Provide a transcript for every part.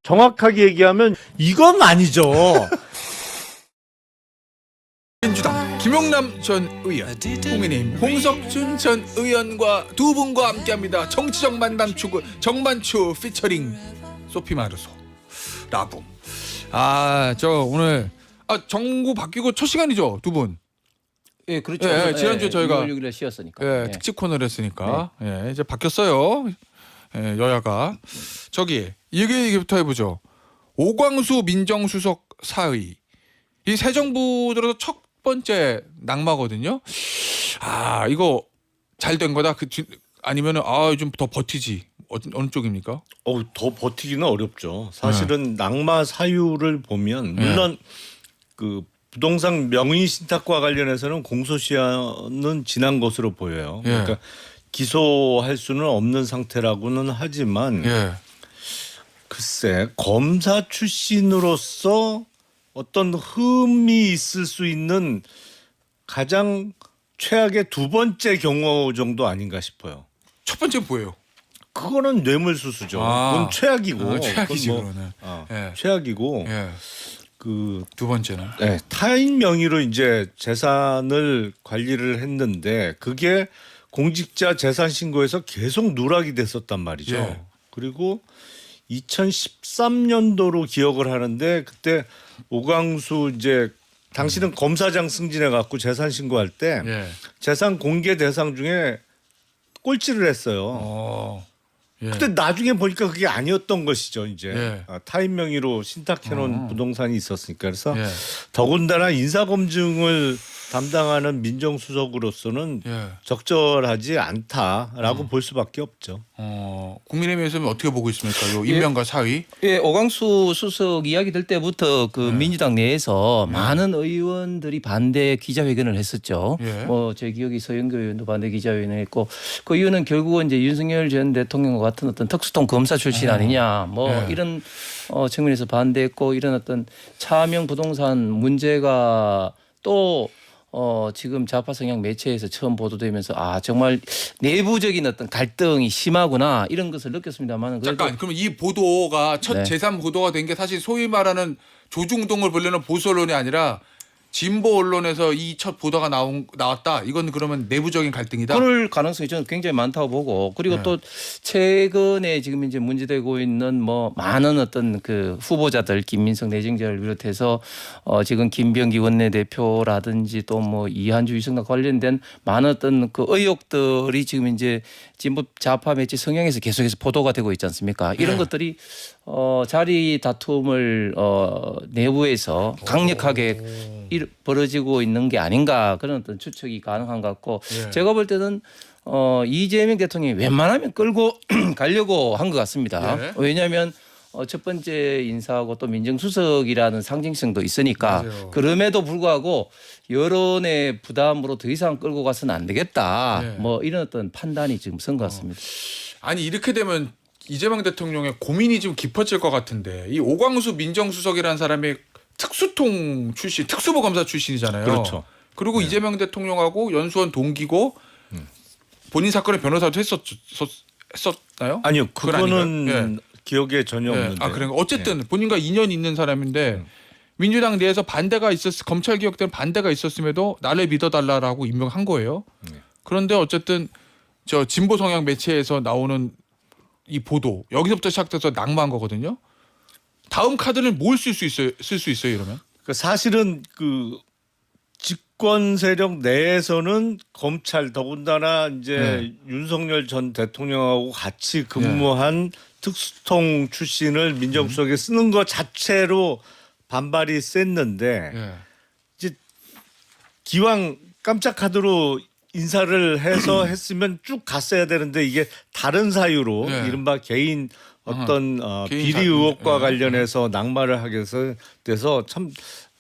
정확하게 얘기하면 이건 아니죠. 민주당 김용남 전 의원, 국민의힘 홍석준 전 의원과 두 분과 함께합니다. 정치적 만남 추구 정만추 피처링 소피 마르소 라붐. 저 오늘 정부 바뀌고 첫 시간이죠, 두 분. 예, 그렇죠. 예, 지난주에 저희가 6월 6일에 쉬었으니까. 예, 특집 코너를 했으니까 이제 바뀌었어요. 여야가. 저기 얘기부터 해보죠. 오광수 민정수석 사의. 이 새 정부 들어서 첫 번째 낙마거든요. 이거 잘 된 거다. 아니면은 좀 더 버티지. 어느 쪽입니까? 더 버티기는 어렵죠. 사실은 낙마 사유를 보면 물론 그 부동산 명의 신탁과 관련해서는 공소시효는 지난 것으로 보여요. 그러니까 기소할 수는 없는 상태라고는 하지만 글쎄 검사 출신으로서 어떤 흠이 있을 수 있는 가장 최악의 두 번째 경우 정도 아닌가 싶어요. 첫 번째 뭐예요? 그거는 뇌물수수죠. 그건 최악이고. 최악이지 그건 그러네. 최악이고. 두 번째는 타인 명의로 이제 재산을 관리를 했는데 그게 공직자 재산 신고에서 계속 누락이 됐었단 말이죠. 그리고 2013년도로 기억을 하는데 그때 오광수 이제 당신은 검사장 승진해 갖고 재산 신고할 때 재산 공개 대상 중에 꼴찌를 했어요. 그때 나중에 보니까 그게 아니었던 것이죠. 이제 타인 명의로 신탁해놓은 부동산이 있었으니까 그래서 더군다나 인사검증을 담당하는 민정수석으로서는 적절하지 않다라고 볼 수밖에 없죠. 국민의힘에서는 어떻게 보고 있습니까? 요 임명과 사의? 오광수 수석 이야기 들 때부터 그 민주당 내에서 많은 의원들이 반대 기자회견을 했었죠. 제 기억이 서영교 의원도 반대 기자회견을 했고 그 이유는 결국은 이제 윤석열 전 대통령과 같은 어떤 특수통 검사 출신 아니냐 이런 측면에서 반대했고 이런 어떤 차명 부동산 문제가 또 지금 좌파 성향 매체에서 처음 보도되면서 정말 내부적인 어떤 갈등이 심하구나 이런 것을 느꼈습니다만 잠깐 그러면 이 보도가 첫 제3 보도가 된 게 사실 소위 말하는 조중동을 벌리는 보수 언론이 아니라 진보 언론에서 이 첫 보도가 나왔다. 이건 그러면 내부적인 갈등이다. 그럴 가능성이 저는 굉장히 많다고 보고 그리고 또 최근에 지금 이제 문제되고 있는 많은 어떤 그 후보자들 김민석 내정자를 비롯해서 지금 김병기 원내대표라든지 또 이한주 유승락 관련된 많은 어떤 그 의혹들이 지금 이제 진보 좌파 매체 성향에서 계속해서 보도가 되고 있지 않습니까? 이런 것들이 자리 다툼을 내부에서 강력하게 벌어지고 있는 게 아닌가 그런 어떤 추측이 가능한 것 같고 제가 볼 때는 이재명 대통령이 웬만하면 끌고 가려고 한 것 같습니다. 왜냐하면 첫 번째 인사하고 또 민정수석이라는 상징성도 있으니까 그럼에도 불구하고 여론의 부담으로 더 이상 끌고 가서는 안 되겠다. 이런 어떤 판단이 지금 선 것 같습니다. 아니 이렇게 되면 이재명 대통령의 고민이 좀 깊어질 것 같은데 이 오광수 민정수석이라는 사람이 특수통 출신, 특수보검사 출신이잖아요. 그렇죠. 그리고 이재명 대통령하고 연수원 동기고 본인 사건의 변호사도 했었나요? 아니요, 그거는 기억에 전혀 없는데. 그러니까 어쨌든 본인과 인연이 있는 사람인데 민주당 내에서 반대가 검찰 개혁 때는 반대가 있었음에도 나를 믿어달라라고 임명한 거예요. 그런데 어쨌든 저 진보 성향 매체에서 나오는 이 보도 여기서부터 시작돼서 낙마한 거거든요. 다음 카드는 뭘 쓸 수 있어요 이러면? 사실은 그 집권 세력 내에서는 검찰 더군다나 이제 윤석열 전 대통령하고 같이 근무한 특수통 출신을 민정수석에 쓰는 것 자체로 반발이 셌는데 이제 기왕 깜짝 카드로 인사를 해서 했으면 쭉 갔어야 되는데 이게 다른 사유로 이른바 개인 어떤 비리 의혹과 관련해서 낙마를 하게 돼서 참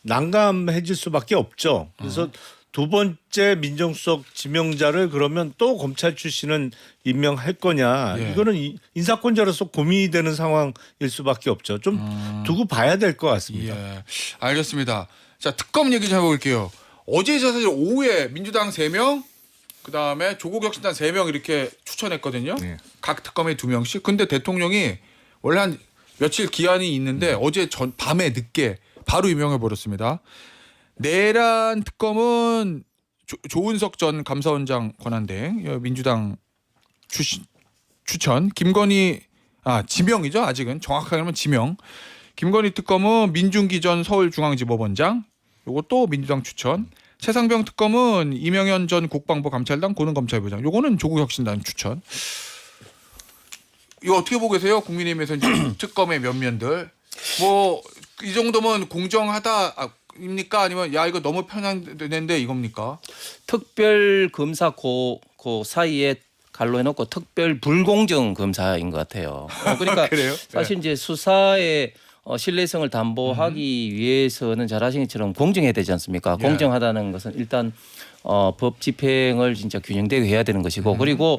난감해질 수밖에 없죠. 그래서 두 번째 민정수석 지명자를 그러면 또 검찰 출신은 임명할 거냐. 이거는 인사권자로서 고민이 되는 상황일 수밖에 없죠. 좀 두고 봐야 될 것 같습니다. 알겠습니다. 자, 특검 얘기 좀 해볼게요. 어제 사실 오후에 민주당 3명 그다음에 조국 혁신단 3명 이렇게 추천했거든요. 각 특검에 2명씩. 근데 대통령이 원래 한 며칠 기한이 있는데 어제 밤에 늦게 바로 임명해 버렸습니다. 내란 특검은 조은석 전 감사원장 권한대행 민주당 추천 김건희 지명이죠. 아직은 정확하게 하면 지명. 김건희 특검은 민중기 전 서울중앙지법원장 요것도 민주당 추천. 최상병 특검은 이명현 전 국방부 감찰당 고등검찰부장 요거는 조국혁신당 추천. 이거 어떻게 보고 계세요? 국민의힘에서 이제 특검의 면면들 뭐 이 정도면 공정하다입니까? 아니면 야 이거 너무 편향되는데 이겁니까? 특별 검사 그 사이에 갈로 해놓고 특별 불공정 검사인 것 같아요. 그러니까 그래요? 사실 이제 수사의 신뢰성을 담보하기 위해서는 잘 아시는 것처럼 공정해야 되지 않습니까? 예. 공정하다는 것은 일단 법 집행을 진짜 균형되게 해야 되는 것이고 그리고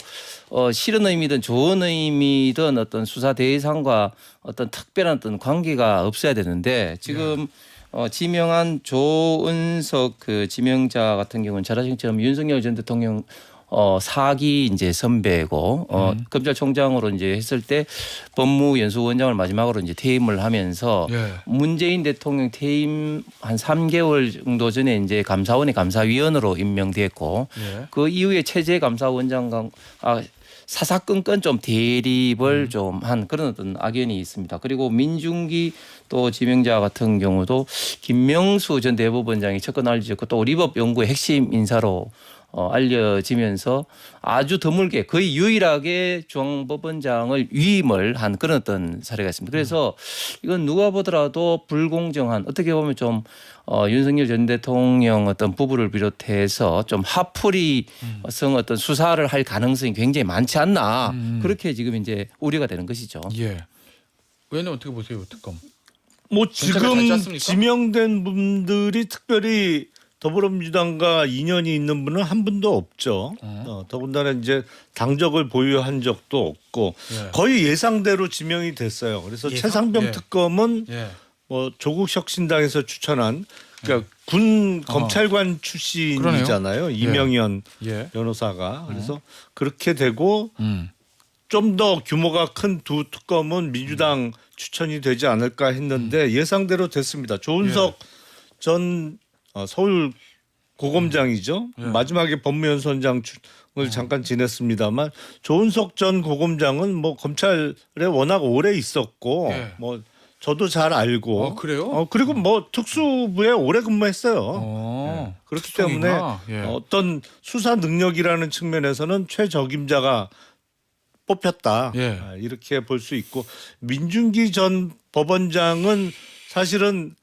싫은 의미든 좋은 의미든 어떤 수사 대상과 어떤 특별한 어떤 관계가 없어야 되는데 지금 지명한 조은석 그 지명자 같은 경우는 잘 아시는 것처럼 윤석열 전 대통령 사기 이제 선배고 검찰총장으로 이제 했을 때 법무연수원장을 마지막으로 이제 퇴임을 하면서 예. 문재인 대통령 퇴임 한 3개월 정도 전에 이제 감사원의 감사위원으로 임명됐고 예. 그 이후에 최재 감사원장과 사사건건 좀 대립을 좀 한 그런 어떤 악연이 있습니다. 그리고 민중기 또 지명자 같은 경우도 김명수 전 대법원장이 첫건 알려졌고 또 리법 연구의 핵심 인사로 알려지면서 아주 드물게 거의 유일하게 중앙법원장을 위임을 한 그런 어떤 사례가 있습니다. 그래서 이건 누가 보더라도 불공정한 어떻게 보면 좀 윤석열 전 대통령 어떤 부부를 비롯해서 좀 화풀이성 어떤 수사를 할 가능성이 굉장히 많지 않나 그렇게 지금 이제 우려가 되는 것이죠. 예. 의원님 어떻게 보세요, 특검? 뭐 괜찮아요? 잘 지금 짰습니까? 지명된 분들이 특별히 더불어민주당과 인연이 있는 분은 한 분도 없죠. 더군다나 이제 당적을 보유한 적도 없고 예. 거의 예상대로 지명이 됐어요. 그래서 예상? 최상병 예. 특검은 예. 뭐 조국혁신당에서 추천한 그러니까 군 검찰관 출신이잖아요. 이명현 예. 변호사가. 그래서 그렇게 되고 음. 좀 더 규모가 큰 두 특검은 민주당 추천이 되지 않을까 했는데 예상대로 됐습니다. 조은석 전 서울 고검장이죠. 마지막에 법무연수원장을 잠깐 지냈습니다만 조은석 전 고검장은 뭐 검찰에 워낙 오래 있었고 예. 뭐 저도 잘 알고 그래요? 그리고 뭐 특수부에 오래 근무했어요. 어. 예. 그렇기 특수성이구나. 때문에 예. 어떤 수사 능력이라는 측면에서는 최적임자가 뽑혔다. 예. 이렇게 볼 수 있고 민중기 전 법원장은 사실은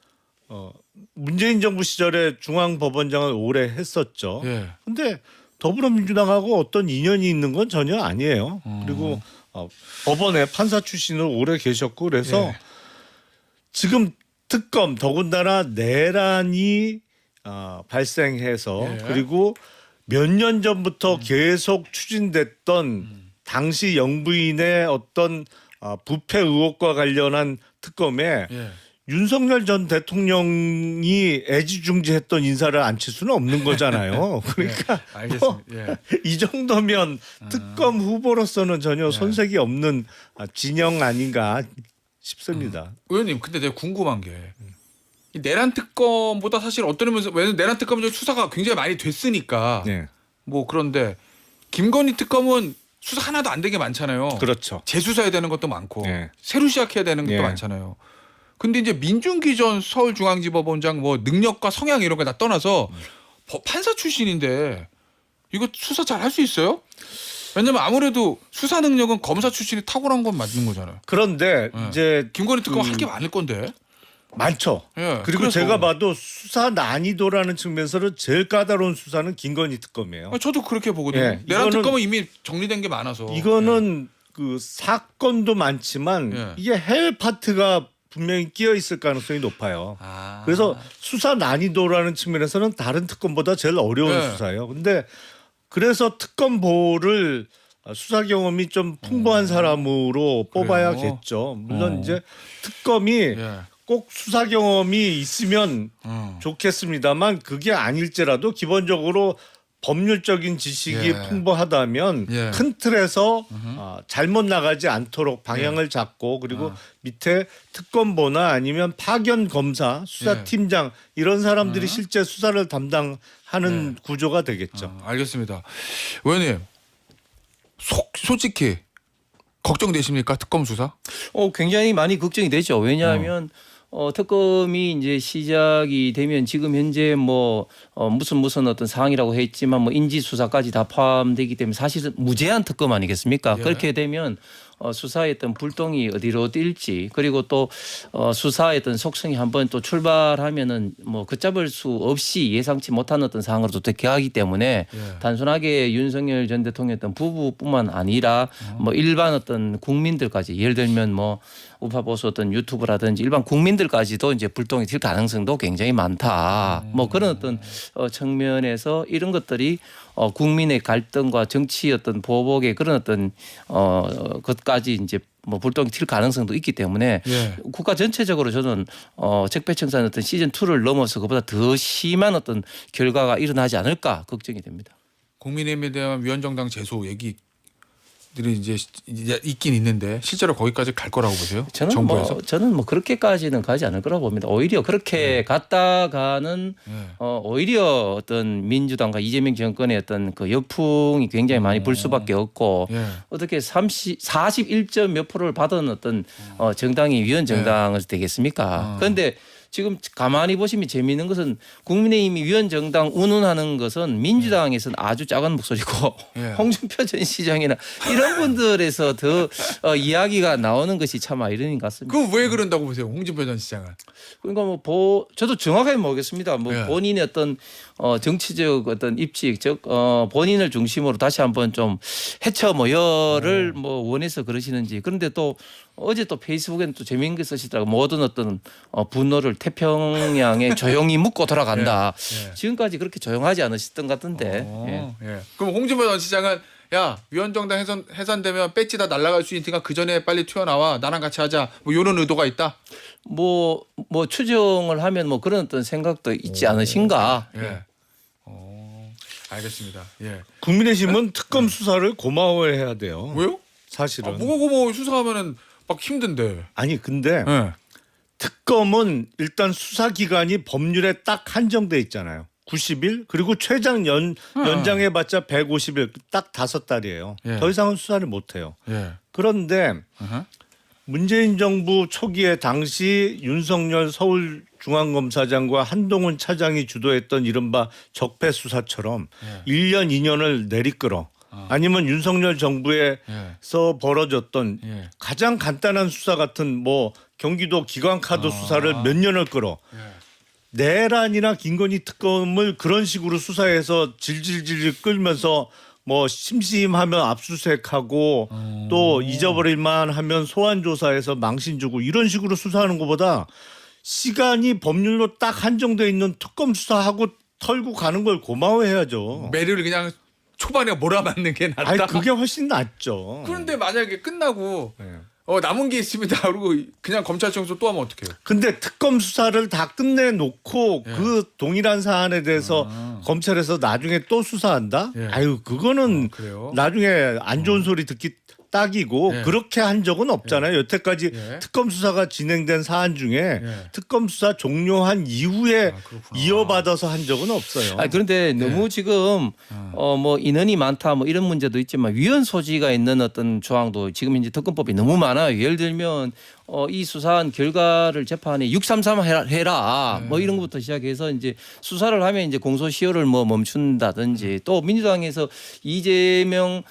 문재인 정부 시절에 중앙법원장을 오래 했었죠. 예. 근데 더불어민주당하고 어떤 인연이 있는 건 전혀 아니에요. 그리고 법원에 판사 출신으로 오래 계셨고 그래서 예. 지금 특검 더군다나 내란이 발생해서 예. 그리고 몇 년 전부터 계속 추진됐던 당시 영부인의 어떤 부패 의혹과 관련한 특검에 예. 윤석열 전 대통령이 애지중지했던 인사를 앉힐 수는 없는 거잖아요. 그러니까 알겠습니다. 예. 이 정도면 특검 후보로서는 전혀 손색이 없는 진영 아닌가 싶습니다. 의원님, 근데 내가 궁금한 게 이 내란 특검보다 사실 어떤 의미에서 왜냐면 내란 특검은 수사가 굉장히 많이 됐으니까 네, 뭐 그런데 김건희 특검은 수사 하나도 안 된 게 많잖아요. 그렇죠. 재수사해야 되는 것도 많고 네. 새로 시작해야 되는 것도 네. 많잖아요. 근데 이제 민중기 전 서울중앙지법원장 뭐 능력과 성향 이런 거 다 떠나서 판사 출신인데 이거 수사 잘 할 수 있어요? 왜냐면 아무래도 수사 능력은 검사 출신이 탁월한 건 맞는 거잖아요. 그런데 네. 이제 김건희 특검 할 게 많을 건데. 많죠. 예, 그리고 그래서. 제가 봐도 수사 난이도라는 측면에서는 제일 까다로운 수사는 김건희 특검이에요. 저도 그렇게 보거든요. 예, 내란 이거는- 특검은 이미 정리된 게 많아서. 이거는 그 사건도 많지만 예. 이게 해외 파트가 분명히 끼어 있을 가능성이 높아요. 아. 그래서 수사 난이도라는 측면에서는 다른 특검보다 제일 어려운 네. 수사예요. 근데 그래서 특검보를 수사 경험이 좀 풍부한 사람으로 뽑아야겠죠. 물론 이제 특검이 예. 꼭 수사 경험이 있으면 좋겠습니다만 그게 아닐지라도 기본적으로 법률적인 지식이 예. 풍부하다면 예. 큰 틀에서 잘못 나가지 않도록 방향을 잡고 그리고 밑에 특검보나 아니면 파견 검사, 수사팀장 이런 사람들이 실제 수사를 담당하는 구조가 되겠죠. 알겠습니다. 의원님 솔직히 걱정되십니까 특검 수사? 굉장히 많이 걱정이 되죠. 왜냐하면 특검이 이제 시작이 되면 지금 현재 뭐 무슨 어떤 사항이라고 했지만 뭐 인지 수사까지 다 포함되기 때문에 사실은 무제한 특검 아니겠습니까? 예. 그렇게 되면 수사의 어떤 불똥이 어디로 뛸지 그리고 또 수사의 어떤 속성이 한번 또 출발하면은 뭐 걷잡을 수 없이 예상치 못한 어떤 상황으로 또 대개하기 때문에 예. 단순하게 윤석열 전 대통령의 어떤 부부뿐만 아니라 뭐 일반 어떤 국민들까지 예를 들면 뭐 우파 보수 어떤 유튜브라든지 일반 국민들까지도 이제 불똥이 튈 가능성도 굉장히 많다. 뭐 그런 어떤 측면에서 이런 것들이 국민의 갈등과 정치 어떤 보복의 그런 어떤 것까지 이제 뭐 불똥이 튈 가능성도 있기 때문에 예. 국가 전체적으로 저는 적폐청산 어떤 시즌 2를 넘어서 그보다 더 심한 어떤 결과가 일어나지 않을까 걱정이 됩니다. 국민의힘에 대한 위원정당 제소 얘기들이 이제 있긴 있는데 실제로 거기까지 갈 거라고 보세요? 정부에서? 저는 뭐 그렇게까지는 가지 않을 거라고 봅니다. 오히려 그렇게 갔다가는 오히려 어떤 민주당과 이재명 정권의 어떤 그 여풍이 굉장히 많이 불 수밖에 없고 예. 어떻게 41점 몇 프로를 받은 어떤 정당이 위원 정당을 되겠습니까? 그런데 지금 가만히 보시면 재미있는 것은 국민의힘이 위원 정당 운운하는 것은 민주당에서는 아주 작은 목소리고 홍준표 전 시장이나 이런 분들에서 더 이야기가 나오는 것이 참 아이러니인 것 같습니다. 그럼 왜 그런다고 보세요? 홍준표 전 시장은. 그러니까 뭐 저도 정확하게 모르겠습니다. 뭐 본인의 어떤 정치적 어떤 입식, 즉 본인을 중심으로 다시 한번 좀 해쳐 모여를 뭐 원해서 그러시는지. 그런데 또 어제 또 페이스북에는 또 재미있는 게 쓰시더라고. 모든 어떤 분노를 태평양에 조용히 묻고 돌아간다. 지금까지 그렇게 조용하지 않으셨던 것 같은데. 예. 그럼 홍준표 전 시장은 야 위원정당 해산되면 배지 다 날아갈 수 있으니까 그 전에 빨리 튀어나와 나랑 같이 하자 뭐 이런 의도가 있다. 뭐 추정을 하면 뭐 그런 어떤 생각도 있지 않으신가. 예. 알겠습니다. 예. 국민의힘은 특검 수사를 고마워해야 돼요. 왜요? 사실은. 뭐가 뭐 수사하면은 막 힘든데. 아니 근데 예. 특검은 일단 수사 기간이 법률에 딱 한정돼 있잖아요. 90일 그리고 최장 연장해봤자 150일 딱 5달이에요. 예. 더 이상은 수사를 못해요. 예. 그런데 문재인 정부 초기에 당시 윤석열 서울중앙검사장과 한동훈 차장이 주도했던 이른바 적폐 수사처럼 1년 2년을 내리끌어 아니면 윤석열 정부에서 벌어졌던 가장 간단한 수사 같은 뭐 경기도 기관카드 수사를 몇 년을 끌어 내란이나 김건희 특검을 그런 식으로 수사해서 질질질 끌면서 뭐 심심하면 압수수색하고 또 잊어버릴만 하면 소환 조사해서 망신 주고 이런 식으로 수사하는 것보다 시간이 법률로 딱 한정돼 있는 특검 수사하고 털고 가는 걸 고마워해야죠. 매를 그냥 초반에 몰아맞는 게 낫다. 아니 그게 훨씬 낫죠. 그런데 만약에 끝나고 네. 남은 게 있습니다. 그리고 그냥 검찰청소 또 하면 어떡해요? 근데 특검 수사를 다 끝내놓고 그 동일한 사안에 대해서 검찰에서 나중에 또 수사한다? 아유 그거는 그래요? 나중에 안 좋은 소리 듣기 딱이고 그렇게 한 적은 없잖아요. 여태까지 특검 수사가 진행된 사안 중에 특검 수사 종료한 이후에 이어받아서 한 적은 없어요. 그런데 너무 지금 뭐 인원이 많다 뭐 이런 문제도 있지만 위헌 소지가 있는 어떤 조항도 지금 이제 특검법이 너무 많아요. 예를 들면 이 수사한 결과를 재판에 633 해라 뭐 이런 것부터 시작해서 이제 수사를 하면 이제 공소시효를 뭐 멈춘다든지 또 민주당에서 이재명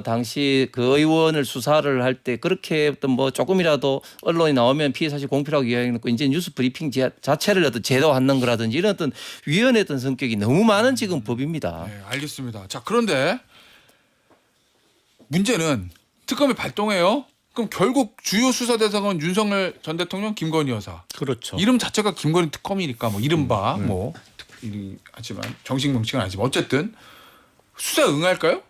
당시 그 의원을 수사를 할 때 그렇게 어떤 뭐 조금이라도 언론이 나오면 피해 사실 공표라고 이야기해놓고 이제 뉴스 브리핑 자체를 어떤 제도하는 거라든지 이런 어떤 위헌의 어떤 성격이 너무 많은 지금 법입니다. 네, 알겠습니다. 자 그런데 문제는 특검이 발동해요. 그럼 결국 주요 수사 대상은 윤석열 전 대통령, 김건희 여사. 그렇죠. 이름 자체가 김건희 특검이니까 뭐 이른바 뭐 하지만 정식 명칭은 아니지만 어쨌든 수사에 응할까요?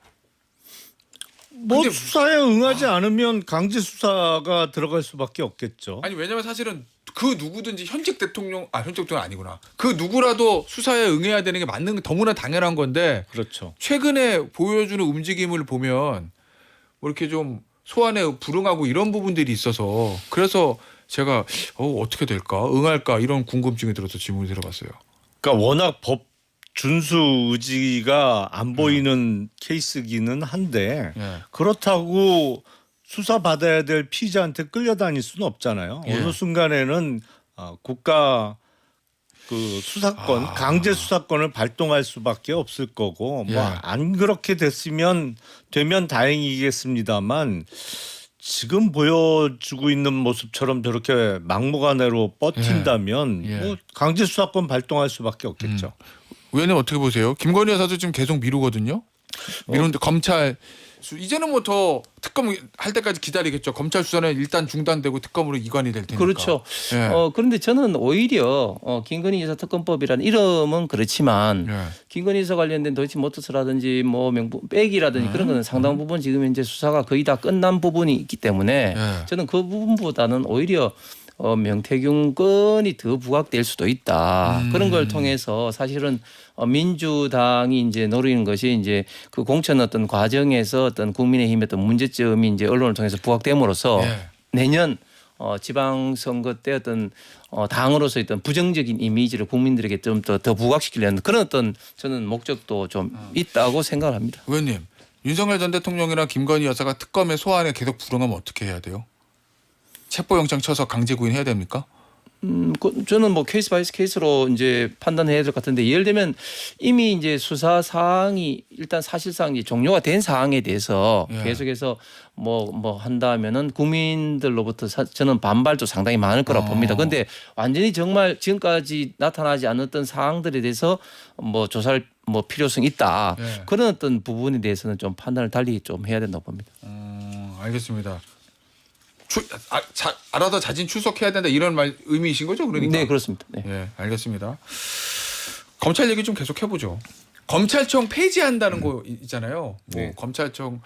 뭐 수사에 응하지 않으면 강제 수사가 들어갈 수밖에 없겠죠. 아니 왜냐면 사실은 그 누구든지 현직 대통령 아니구나. 그 누구라도 수사에 응해야 되는 게 맞는 너무나 당연한 건데 그렇죠. 최근에 보여주는 움직임을 보면 뭐 이렇게 좀 소환에 불응하고 이런 부분들이 있어서 그래서 제가 어떻게 될까 응할까 이런 궁금증이 들어서 질문을 드려봤어요. 그러니까 워낙 법 준수 의지가 안 보이는 케이스기는 한데 예. 그렇다고 수사 받아야 될 피의자한테 끌려다닐 수는 없잖아요. 예. 어느 순간에는 국가 그 수사권 강제 수사권을 발동할 수밖에 없을 거고 예. 뭐 안 그렇게 되면 다행이겠습니다만 지금 보여주고 있는 모습처럼 저렇게 막무가내로 버틴다면 예. 뭐 강제 수사권 발동할 수밖에 없겠죠. 의원님 어떻게 보세요? 김건희 여사도 지금 계속 미루거든요. 미루는데 검찰 이제는 뭐 더 특검 할 때까지 기다리겠죠. 검찰 수사는 일단 중단되고 특검으로 이관이 될 테니까. 그렇죠. 예. 그런데 저는 오히려 김건희 여사 특검법이라는 이름은 그렇지만 예. 김건희 여사 관련된 도이치모터스라든지 뭐 백이라든지 그런 거는 상당 부분 지금 현재 수사가 거의 다 끝난 부분이 있기 때문에 예. 저는 그 부분보다는 오히려 명태균 건이 더 부각될 수도 있다. 그런 걸 통해서 사실은 민주당이 이제 노리는 것이 이제 그 공천 어떤 과정에서 어떤 국민의힘의 어떤 문제점이 이제 언론을 통해서 부각됨으로써 예. 내년 지방선거 때 어떤 당으로서 어떤 부정적인 이미지를 국민들에게 좀 더 부각시키려는 그런 어떤 저는 목적도 좀 있다고 생각을 합니다. 의원님 윤석열 전 대통령이랑 김건희 여사가 특검의 소환에 계속 불응하면 어떻게 해야 돼요? 체포영장 쳐서 강제 구인해야 됩니까? 저는 뭐 케이스 바이 케이스로 이제 판단해야 될 것 같은데 예를 들면 이미 이제 수사 사항이 일단 사실상 이제 종료가 된 사항에 대해서 예. 계속해서 뭐 한다면은 국민들로부터 저는 반발도 상당히 많을 거라고 봅니다. 그런데 완전히 정말 지금까지 나타나지 않았던 사항들에 대해서 뭐 조사할 뭐 필요성이 있다. 예. 그런 어떤 부분에 대해서는 좀 판단을 달리 좀 해야 된다고 봅니다. 알겠습니다. 알아서 자진 출석해야 된다 이런 의미이신 거죠? 그러니까. 네, 그렇습니다. 네. 예, 알겠습니다. 검찰 얘기 좀 계속 해보죠. 검찰청 폐지한다는 거 있잖아요. 뭐 네. 검찰청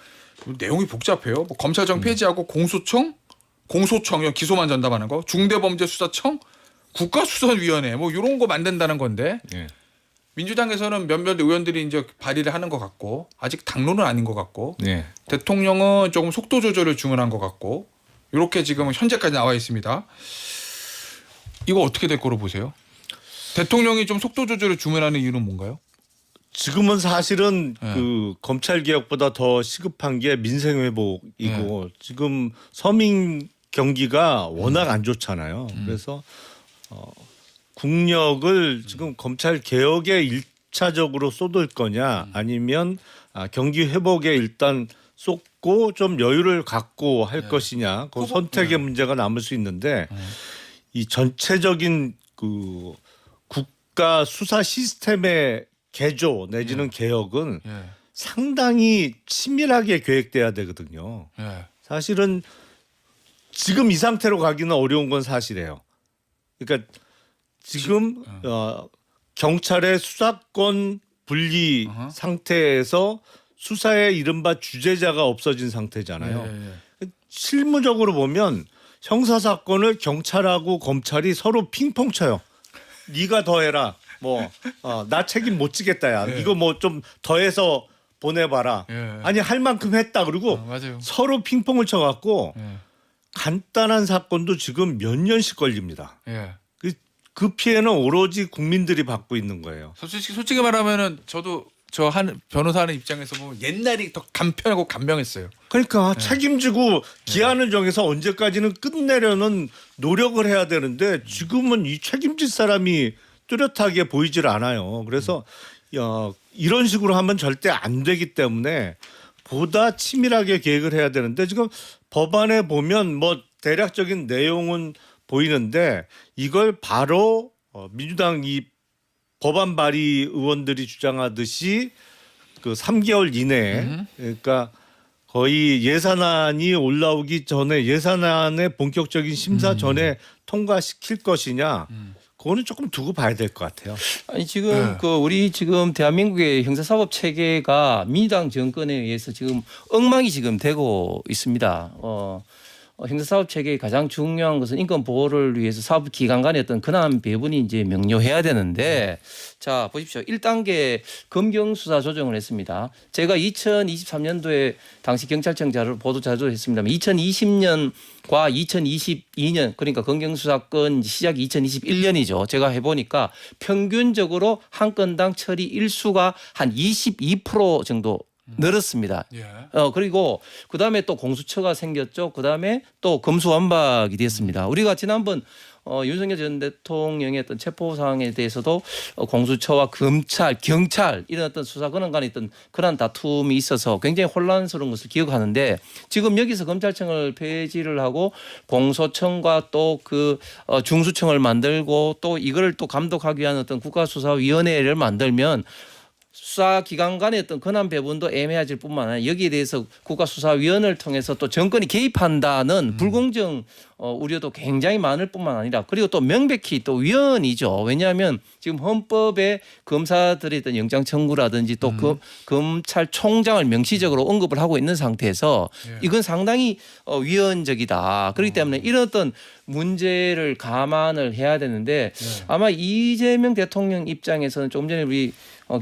내용이 복잡해요. 뭐 검찰청 폐지하고 공소청 기소만 전담하는 거, 중대범죄수사청, 국가수사위원회 뭐 이런 거 만든다는 건데 네. 민주당에서는 몇몇 의원들이 이제 발의를 하는 것 같고 아직 당론은 아닌 것 같고 네. 대통령은 조금 속도 조절을 주문한 것 같고 이렇게 지금 현재까지 나와 있습니다. 이거 어떻게 될 거로 보세요? 대통령이 좀 속도 조절을 주문하는 이유는 뭔가요? 지금은 사실은 네. 그 검찰 개혁보다 더 시급한 게 민생 회복이고 지금 서민 경기가 워낙 안 좋잖아요. 그래서 국력을 지금 검찰 개혁에 일차적으로 쏟을 거냐 아니면 경기 회복에 일단 쏟고 좀 여유를 갖고 할 것이냐 그 선택의 문제가 남을 수 있는데 이 전체적인 그 국가 수사 시스템의 개조 내지는 개혁은 예. 상당히 치밀하게 계획돼야 되거든요. 예. 사실은 지금 이 상태로 가기는 어려운 건 사실이에요. 그러니까 지금 경찰의 수사권 분리 상태에서 수사의 이른바 주재자가 없어진 상태잖아요. 실무적으로 보면 형사 사건을 경찰하고 검찰이 서로 핑퐁 쳐요. 네가 더 해라. 뭐 나 책임 못 지겠다 야. 이거 뭐 좀 더해서 보내봐라. 아니 할 만큼 했다. 그리고 맞아요. 서로 핑퐁을 쳐갖고 간단한 사건도 지금 몇 년씩 걸립니다. 예. 그 피해는 오로지 국민들이 받고 있는 거예요. 솔직히 말하면은 저도 저 한 변호사하는 입장에서 보면 옛날이 더 간편하고 간명했어요. 그러니까 책임지고 기한을 정해서 언제까지는 끝내려는 노력을 해야 되는데 지금은 이 책임질 사람이 뚜렷하게 보이질 않아요. 그래서 이런 식으로 하면 절대 안 되기 때문에 보다 치밀하게 계획을 해야 되는데 지금 법안에 보면 뭐 대략적인 내용은 보이는데 이걸 바로 민주당 이 법안 발의 의원들이 주장하듯이 그 3개월 이내에 그러니까 거의 예산안이 올라오기 전에 예산안의 본격적인 심사 전에 통과시킬 것이냐 그거는 조금 두고 봐야 될 것 같아요. 아니 지금 그 우리 지금 대한민국의 형사사법 체계가 민주당 정권에 의해서 지금 엉망이 지금 되고 있습니다. 형사사업 체계의 가장 중요한 것은 인권 보호를 위해서 사업 기관 간의 어떤 근한 배분이 이제 명료해야 되는데 자 보십시오. 1단계 검경 수사 조정을 했습니다. 제가 2023년도에 당시 경찰청 자료 보도 자료를 했습니다만 2020년과 2022년 그러니까 검경 수사건 시작이 2021년이죠. 제가 해보니까 평균적으로 한 건당 처리 일수가 한 22% 정도 늘었습니다. 예. 그리고 그다음에 또 공수처가 생겼죠. 그다음에 또 검수완박이 됐습니다. 우리가 지난번 윤석열 전 대통령의 어떤 체포 사항에 대해서도 공수처와 검찰, 경찰 이런 어떤 수사 권한 간에 있던 그런 다툼이 있어서 굉장히 혼란스러운 것을 기억하는데 지금 여기서 검찰청을 폐지를 하고 공소청과 또 그 중수청을 만들고 또 이거를 또 감독하기 위한 어떤 국가수사위원회를 만들면 수사기관 간의 어떤 권한 배분도 애매해질 뿐만 아니라 여기에 대해서 국가수사위원회를 통해서 또 정권이 개입한다는 불공정 우려도 굉장히 많을 뿐만 아니라 그리고 또 명백히 또 위헌이죠. 왜냐하면 지금 헌법에 검사들의 어떤 영장 청구라든지 또 검찰총장을 명시적으로 언급을 하고 있는 상태에서 이건 상당히 위헌적이다. 그렇기 때문에 이런 어떤 문제를 감안을 해야 되는데 아마 이재명 대통령 입장에서는 조금 전에 우리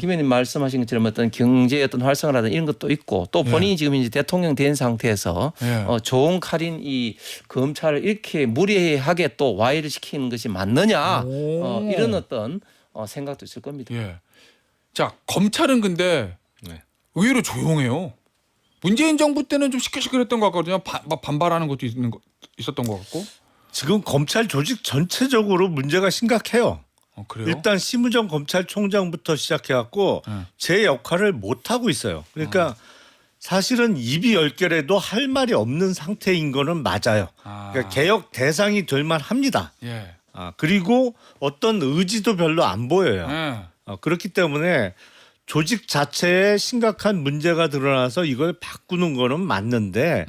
김 의원님 말씀하신 것처럼 어떤 경제 어떤 활성화라든지 이런 것도 있고 또 본인이 지금 이제 대통령 된 상태에서 좋은 칼인 이 검찰을 이렇게 무리하게 또 와해를 시키는 것이 맞느냐 이런 어떤 생각도 있을 겁니다. 예. 자 검찰은 근데 네. 의외로 조용해요. 문재인 정부 때는 좀 시끌시끌했던 것 같거든요. 막 반발하는 것도 있었던 것 같고. 지금 검찰 조직 전체적으로 문제가 심각해요. 그래요? 일단 심우정 검찰총장부터 시작해갖고 제 역할을 못 하고 있어요. 그러니까 사실은 입이 10개라도 할 말이 없는 상태인 거는 맞아요. 그러니까 개혁 대상이 될 만합니다. 예. 그리고 어떤 의지도 별로 안 보여요. 예. 그렇기 때문에 조직 자체에 심각한 문제가 드러나서 이걸 바꾸는 거는 맞는데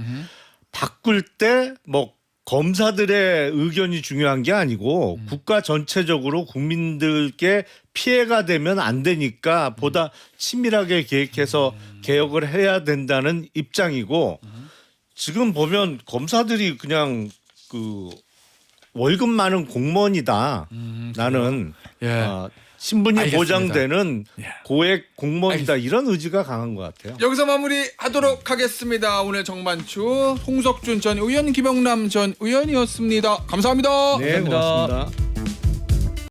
바꿀 때 뭐 검사들의 의견이 중요한 게 아니고 국가 전체적으로 국민들께 피해가 되면 안 되니까 보다 치밀하게 계획해서 개혁을 해야 된다는 입장이고 지금 보면 검사들이 그냥 그 월급 많은 공무원이다. 나는 예. 신분이 알겠습니다. 보장되는 예. 고액 공무원이다. 이런 의지가 강한 것 같아요. 여기서 마무리하도록 하겠습니다. 오늘 정만추, 홍석준 전 의원, 김영남 전 의원이었습니다. 감사합니다. 네, 고맙습니다.